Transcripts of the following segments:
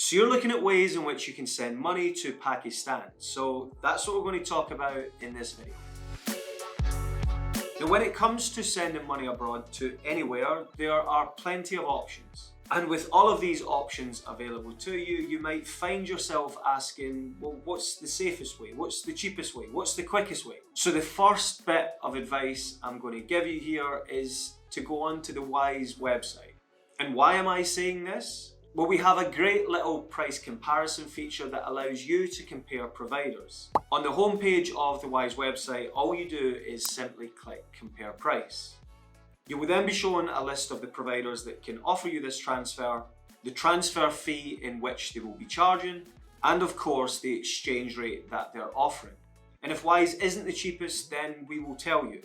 So you're looking at ways in which you can send money to Pakistan. So that's what we're going to talk about in this video. Now, when it comes to sending money abroad to anywhere, there are plenty of options. And with all of these options available to you, you might find yourself asking, well, what's the safest way? What's the cheapest way? What's the quickest way? So the first bit of advice I'm going to give you here is to go onto the Wise website. And why am I saying this? Well, we have a great little price comparison feature that allows you to compare providers. On the homepage of the Wise website, all you do is simply click Compare Price. You will then be shown a list of the providers that can offer you this transfer, the transfer fee in which they will be charging, and of course the exchange rate that they're offering. And if Wise isn't the cheapest, then we will tell you.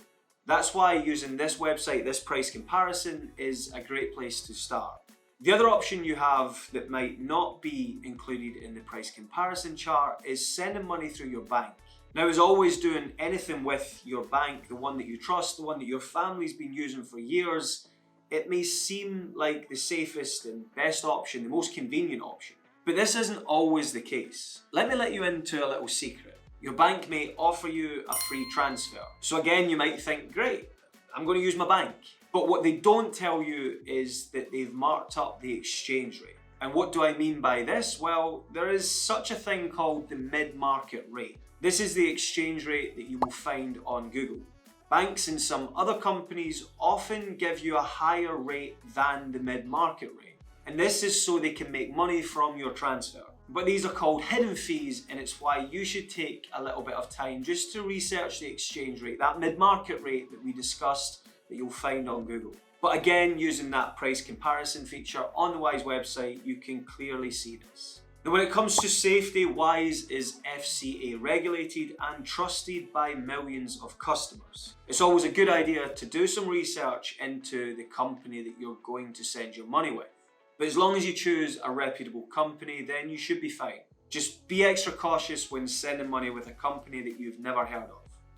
That's why using this website, this price comparison, is a great place to start. The other option you have that might not be included in the price comparison chart is sending money through your bank. Now, as always, doing anything with your bank, the one that you trust, the one that your family's been using for years, it may seem like the safest and best option, the most convenient option. But this isn't always the case. Let me let you into a little secret. Your bank may offer you a free transfer. So again, you might think, great, I'm going to use my bank. But what they don't tell you is that they've marked up the exchange rate. And what do I mean by this? Well, there is such a thing called the mid-market rate. This is the exchange rate that you will find on Google. Banks and some other companies often give you a higher rate than the mid-market rate. And this is so they can make money from your transfer. But these are called hidden fees, and it's why you should take a little bit of time just to research the exchange rate, that mid-market rate that we discussed that you'll find on Google. But again, using that price comparison feature on the Wise website, you can clearly see this. Now, when it comes to safety, Wise is FCA regulated and trusted by millions of customers. It's always a good idea to do some research into the company that you're going to send your money with. But as long as you choose a reputable company, then you should be fine. Just be extra cautious when sending money with a company that you've never heard of.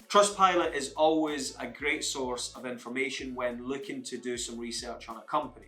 Trustpilot is always a great source of information when looking to do some research on a company.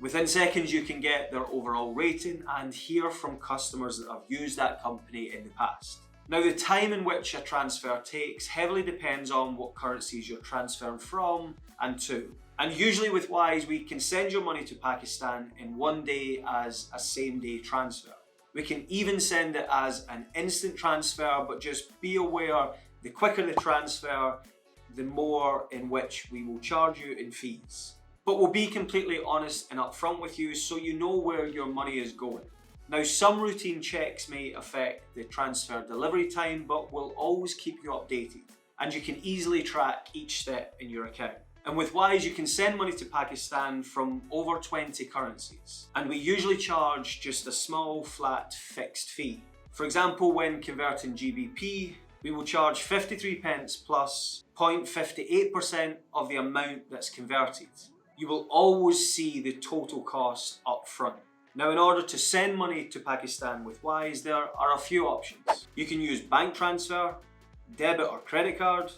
Within seconds, you can get their overall rating and hear from customers that have used that company in the past. Now, the time in which a transfer takes heavily depends on what currencies you're transferring from and to. And usually with Wise, we can send your money to Pakistan in one day as a same-day transfer. We can even send it as an instant transfer, but just be aware, the quicker the transfer, the more in which we will charge you in fees. But we'll be completely honest and upfront with you so you know where your money is going. Now, some routine checks may affect the transfer delivery time, but we'll always keep you updated. And you can easily track each step in your account. And with Wise, you can send money to Pakistan from over 20 currencies. And we usually charge just a small, flat, fixed fee. For example, when converting GBP, we will charge 53 pence plus 0.58% of the amount that's converted. You will always see the total cost up front. Now, in order to send money to Pakistan with Wise, there are a few options. You can use bank transfer, debit or credit card,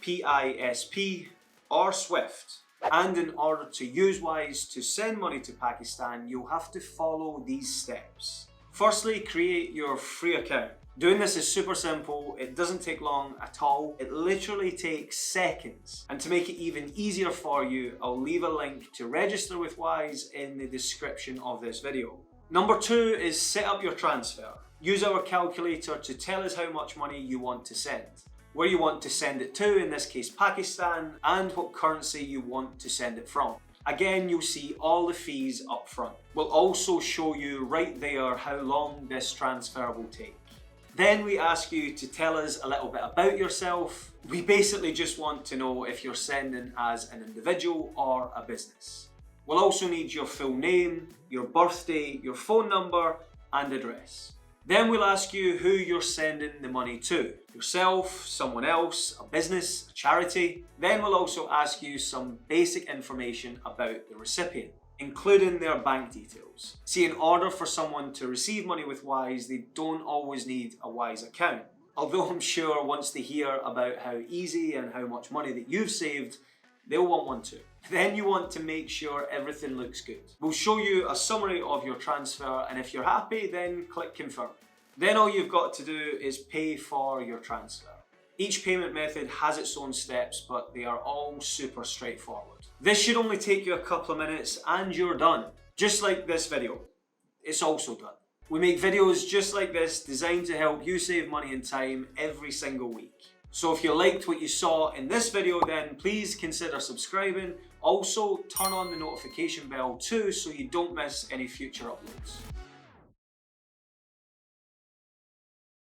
PISP, or SWIFT. And in order to use Wise to send money to Pakistan, you'll have to follow these steps. Firstly, create your free account. Doing this is super simple, it doesn't take long at all, it literally takes seconds. And to make it even easier for you, I'll leave a link to register with Wise in the description of this video. Number 2 is set up your transfer. Use our calculator to tell us how much money you want to send, where you want to send it to, in this case Pakistan, and what currency you want to send it from. Again, you'll see all the fees up front. We'll also show you right there how long this transfer will take. Then we ask you to tell us a little bit about yourself. We basically just want to know if you're sending as an individual or a business. We'll also need your full name, your birthday, your phone number, and address. Then we'll ask you who you're sending the money to. Yourself, someone else, a business, a charity. Then we'll also ask you some basic information about the recipient, including their bank details. See, in order for someone to receive money with Wise, they don't always need a Wise account. Although I'm sure once they hear about how easy and how much money that you've saved, They'll want one too. Then you want to make sure everything looks good. We'll show you a summary of your transfer, and if you're happy, then click confirm. Then all you've got to do is pay for your transfer. Each payment method has its own steps, but they are all super straightforward. This should only take you a couple of minutes and you're done. Just like this video, it's also done. We make videos just like this designed to help you save money and time every single week. So if you liked what you saw in this video, then please consider subscribing. Also, turn on the notification bell too so you don't miss any future uploads.